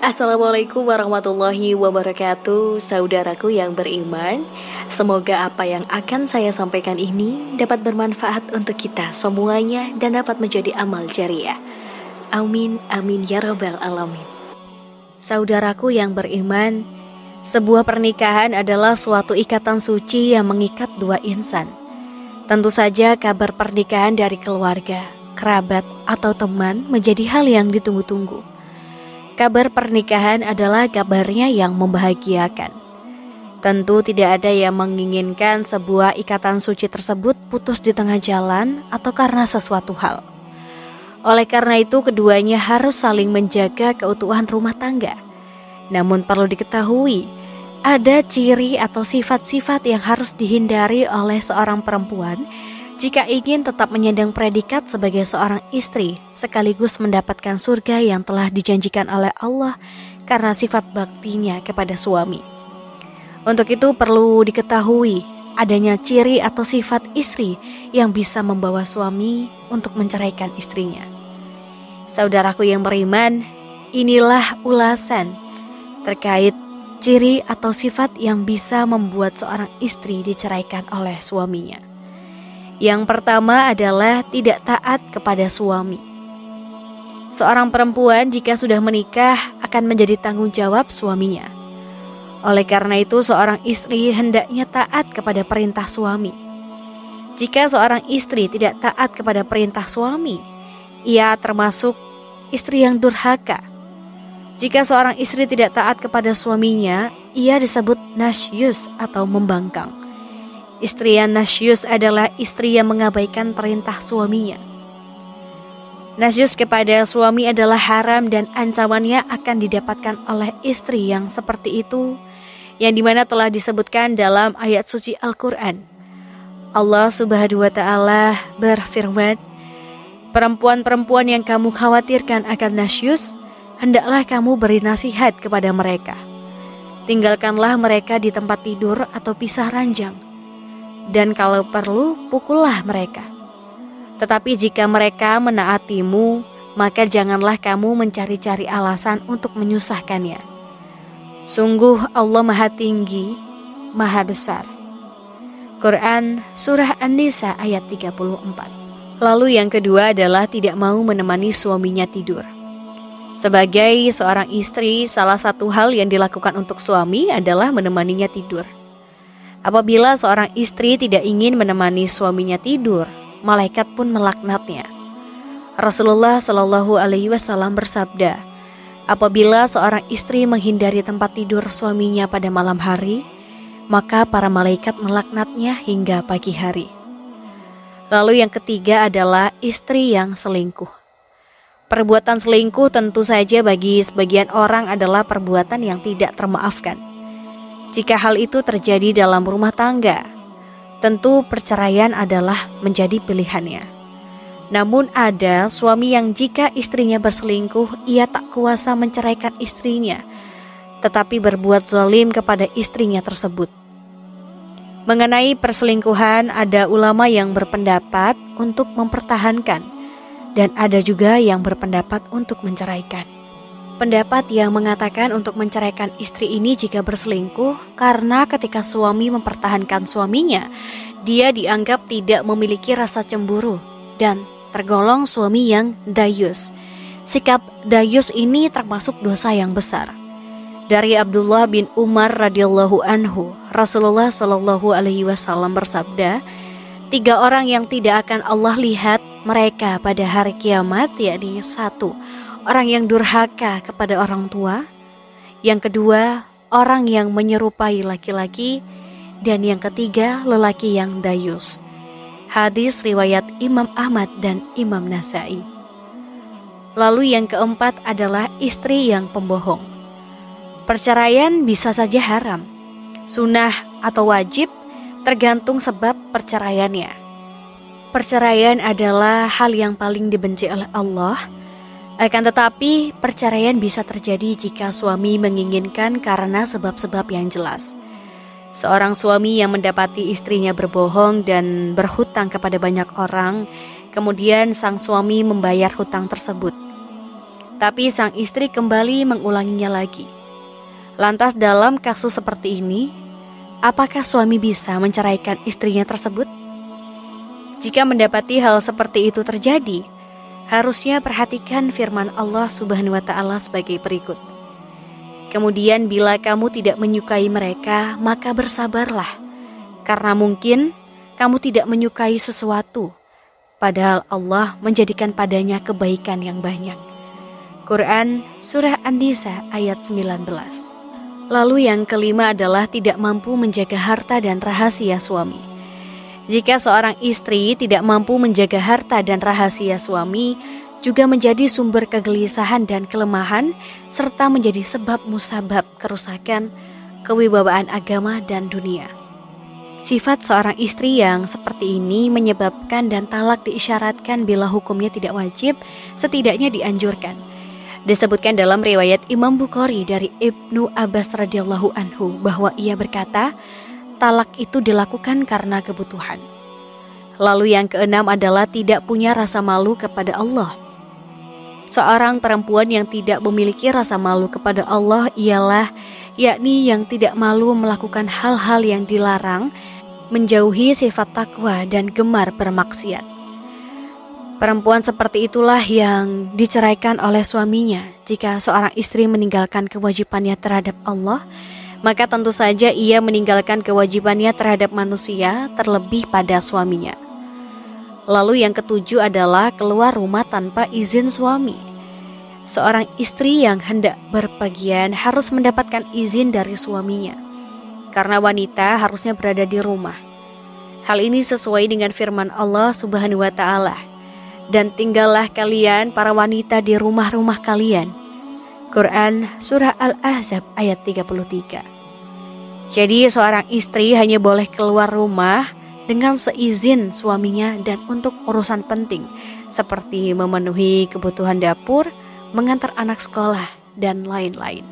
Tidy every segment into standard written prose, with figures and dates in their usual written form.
Assalamualaikum warahmatullahi wabarakatuh, saudaraku yang beriman. Semoga apa yang akan saya sampaikan ini dapat bermanfaat untuk kita semuanya dan dapat menjadi amal jariah. Amin, amin ya rabbal alamin. Saudaraku yang beriman, sebuah pernikahan adalah suatu ikatan suci yang mengikat dua insan. Tentu saja kabar pernikahan dari keluarga, kerabat, atau teman menjadi hal yang ditunggu-tunggu. Kabar pernikahan adalah kabarnya yang membahagiakan. Tentu tidak ada yang menginginkan sebuah ikatan suci tersebut putus di tengah jalan atau karena sesuatu hal. Oleh karena itu, keduanya harus saling menjaga keutuhan rumah tangga. Namun perlu diketahui, ada ciri atau sifat-sifat yang harus dihindari oleh seorang perempuan jika ingin tetap menyandang predikat sebagai seorang istri, sekaligus mendapatkan surga yang telah dijanjikan oleh Allah karena sifat baktinya kepada suami. Untuk itu perlu diketahui adanya ciri atau sifat istri yang bisa membawa suami untuk menceraikan istrinya. Saudaraku yang beriman, inilah ulasan terkait ciri atau sifat yang bisa membuat seorang istri diceraikan oleh suaminya. Yang pertama adalah tidak taat kepada suami. Seorang perempuan jika sudah menikah akan menjadi tanggung jawab suaminya. Oleh karena itu, seorang istri hendaknya taat kepada perintah suami. Jika seorang istri tidak taat kepada perintah suami, ia termasuk istri yang durhaka. Jika seorang istri tidak taat kepada suaminya, ia disebut nasyus atau membangkang. Istri yang nasyus adalah istri yang mengabaikan perintah suaminya. Nasyus kepada suami adalah haram dan ancamannya akan didapatkan oleh istri yang seperti itu, yang dimana telah disebutkan dalam ayat suci Al-Quran. Allah Subhanahu wa Ta'ala berfirman, perempuan-perempuan yang kamu khawatirkan akan nasyus, hendaklah kamu beri nasihat kepada mereka. Tinggalkanlah mereka di tempat tidur atau pisah ranjang. Dan kalau perlu, pukullah mereka. Tetapi jika mereka menaatimu, maka janganlah kamu mencari-cari alasan untuk menyusahkannya. Sungguh Allah Maha Tinggi, Maha Besar. Quran Surah An-Nisa ayat 34. Lalu yang kedua adalah tidak mau menemani suaminya tidur. Sebagai seorang istri, salah satu hal yang dilakukan untuk suami adalah menemaninya tidur. Apabila seorang istri tidak ingin menemani suaminya tidur, malaikat pun melaknatnya. Rasulullah Shallallahu Alaihi Wasallam bersabda, apabila seorang istri menghindari tempat tidur suaminya pada malam hari, maka para malaikat melaknatnya hingga pagi hari. Lalu yang ketiga adalah istri yang selingkuh. Perbuatan selingkuh tentu saja bagi sebagian orang adalah perbuatan yang tidak termaafkan. Jika hal itu terjadi dalam rumah tangga, tentu perceraian adalah menjadi pilihannya. Namun ada suami yang jika istrinya berselingkuh, ia tak kuasa menceraikan istrinya, tetapi berbuat zalim kepada istrinya tersebut. Mengenai perselingkuhan, ada ulama yang berpendapat untuk mempertahankan, dan ada juga yang berpendapat untuk menceraikan. Pendapat yang mengatakan untuk menceraikan istri ini jika berselingkuh karena ketika suami mempertahankan suaminya, dia dianggap tidak memiliki rasa cemburu dan tergolong suami yang dayus. Sikap dayus ini termasuk dosa yang besar. Dari Abdullah bin Umar radhiyallahu anhu, Rasulullah Shallallahu Alaihi Wasallam bersabda, 3 orang yang tidak akan Allah lihat mereka pada hari kiamat, yakni 1, orang yang durhaka kepada orang tua. Yang kedua, orang yang menyerupai laki-laki. Dan yang ketiga, lelaki yang dayus. Hadis riwayat Imam Ahmad dan Imam Nasai. Lalu yang keempat adalah istri yang pembohong. Perceraian bisa saja haram, sunnah atau wajib, tergantung sebab perceraiannya. Perceraian adalah hal yang paling dibenci oleh Allah. Akan tetapi, perceraian bisa terjadi jika suami menginginkan karena sebab-sebab yang jelas. Seorang suami yang mendapati istrinya berbohong dan berhutang kepada banyak orang, kemudian sang suami membayar hutang tersebut. Tapi sang istri kembali mengulanginya lagi. Lantas dalam kasus seperti ini, apakah suami bisa menceraikan istrinya tersebut? Jika mendapati hal seperti itu terjadi, harusnya perhatikan firman Allah Subhanahu wa Ta'ala sebagai berikut. Kemudian bila kamu tidak menyukai mereka, maka bersabarlah, karena mungkin kamu tidak menyukai sesuatu, padahal Allah menjadikan padanya kebaikan yang banyak. Quran Surah An-Nisa ayat 19. Lalu yang kelima adalah tidak mampu menjaga harta dan rahasia suami. Jika seorang istri tidak mampu menjaga harta dan rahasia suami, juga menjadi sumber kegelisahan dan kelemahan, serta menjadi sebab musabab kerusakan, kewibawaan agama dan dunia. Sifat seorang istri yang seperti ini menyebabkan dan talak diisyaratkan bila hukumnya tidak wajib, setidaknya dianjurkan. Disebutkan dalam riwayat Imam Bukhari dari Ibnu Abbas radhiyallahu anhu bahwa ia berkata, talak itu dilakukan karena kebutuhan. Lalu yang keenam adalah tidak punya rasa malu kepada Allah. Seorang perempuan yang tidak memiliki rasa malu kepada Allah ialah yakni yang tidak malu melakukan hal-hal yang dilarang, menjauhi sifat takwa dan gemar bermaksiat. Perempuan seperti itulah yang diceraikan oleh suaminya. Jika seorang istri meninggalkan kewajibannya terhadap Allah, maka tentu saja ia meninggalkan kewajibannya terhadap manusia, terlebih pada suaminya. Lalu yang ketujuh adalah keluar rumah tanpa izin suami. Seorang istri yang hendak berpergian harus mendapatkan izin dari suaminya, karena wanita harusnya berada di rumah. Hal ini sesuai dengan firman Allah Subhanahu wa Ta'ala. Dan tinggallah kalian para wanita di rumah-rumah kalian. Quran Surah Al-Ahzab ayat 33. Jadi seorang istri hanya boleh keluar rumah dengan seizin suaminya dan untuk urusan penting, seperti memenuhi kebutuhan dapur, mengantar anak sekolah, dan lain-lain.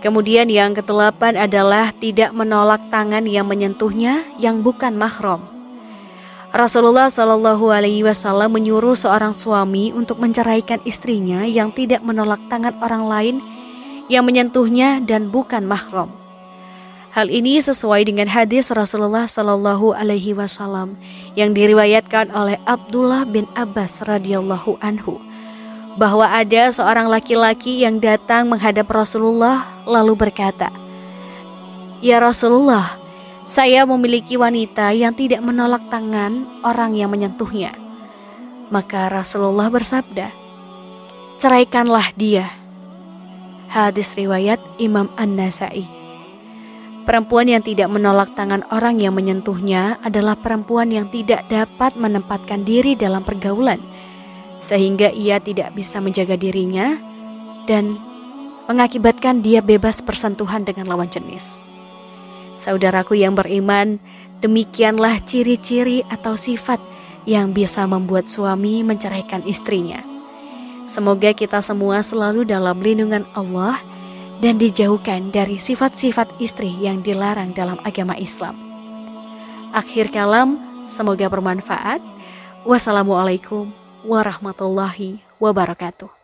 Kemudian yang ke-8 adalah tidak menolak tangan yang menyentuhnya yang bukan mahram. Rasulullah Shallallahu Alaihi Wasallam menyuruh seorang suami untuk menceraikan istrinya yang tidak menolak tangan orang lain yang menyentuhnya dan bukan mahram. Hal ini sesuai dengan hadis Rasulullah Shallallahu Alaihi Wasallam yang diriwayatkan oleh Abdullah bin Abbas radhiyallahu anhu, bahwa ada seorang laki-laki yang datang menghadap Rasulullah lalu berkata, "Ya Rasulullah, saya memiliki wanita yang tidak menolak tangan orang yang menyentuhnya." Maka Rasulullah bersabda, "Ceraikanlah dia." Hadis riwayat Imam An-Nasai. Perempuan yang tidak menolak tangan orang yang menyentuhnya adalah perempuan yang tidak dapat menempatkan diri dalam pergaulan, sehingga ia tidak bisa menjaga dirinya dan mengakibatkan dia bebas bersentuhan dengan lawan jenis. Saudaraku yang beriman, demikianlah ciri-ciri atau sifat yang bisa membuat suami menceraikan istrinya. Semoga kita semua selalu dalam lindungan Allah dan dijauhkan dari sifat-sifat istri yang dilarang dalam agama Islam. Akhir kalam, semoga bermanfaat. Wassalamualaikum warahmatullahi wabarakatuh.